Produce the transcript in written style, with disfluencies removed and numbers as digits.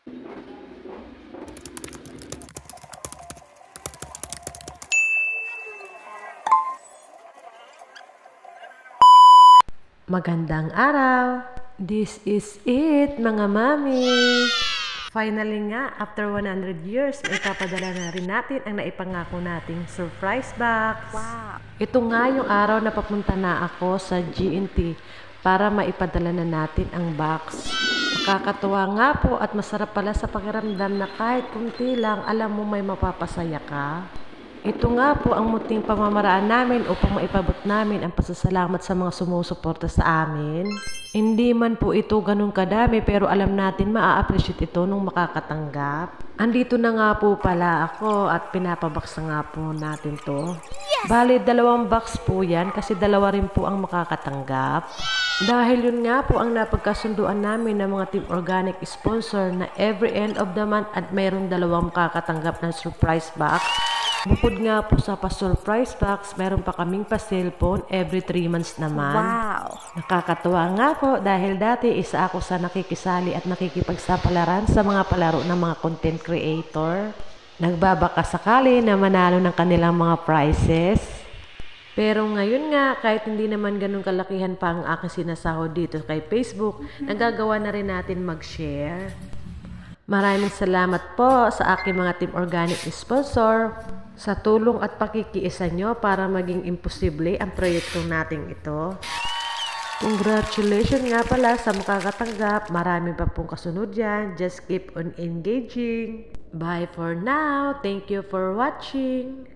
Magandang araw! This is it, mga mami! Finally nga, after 100 years, may papadala na rin natin ang naipangako nating surprise box. Wow! Ito nga yung araw na papunta na ako sa GNT para maipadala na natin ang box. Nakakatuwa nga po at masarap pala sa pakiramdam na kahit kunti lang, alam mo may mapapasaya ka. Ito nga po ang munting pamamaraan namin upang maipabot namin ang pasasalamat sa mga sumusuporta sa amin. Hindi man po ito ganun kadami pero alam natin maa-appreciate ito nung makakatanggap. Andito na nga po pala ako at pinapabox na nga po natin to. Bali, 2 box po yan kasi 2 rin po ang makakatanggap. Dahil yun nga po ang napagkasunduan namin ng mga Team Organic sponsor na every end of the month at mayroong 2 makakatanggap ng surprise box. Bukod nga po sa pa-surprise box, meron pa kaming pa-cellphone every 3 months naman. Wow! Nakakatuwa nga po dahil dati isa ako sa nakikisali at nakikipagsapalaran sa mga palaro ng mga content creator. Nagbabaka sakali na manalo ng kanilang mga prizes. Pero ngayon nga, kahit hindi naman ganun kalakihan pa ang aking sinasahod dito kay Facebook, nagagawa na rin natin mag-share. Maraming salamat po sa aking mga Team Organic sponsor sa tulong at pakikiisa nyo para maging imposible ang proyekto nating ito. Congratulations nga pala sa makakatanggap. Marami pa pong kasunod yan. Just keep on engaging. Bye for now. Thank you for watching.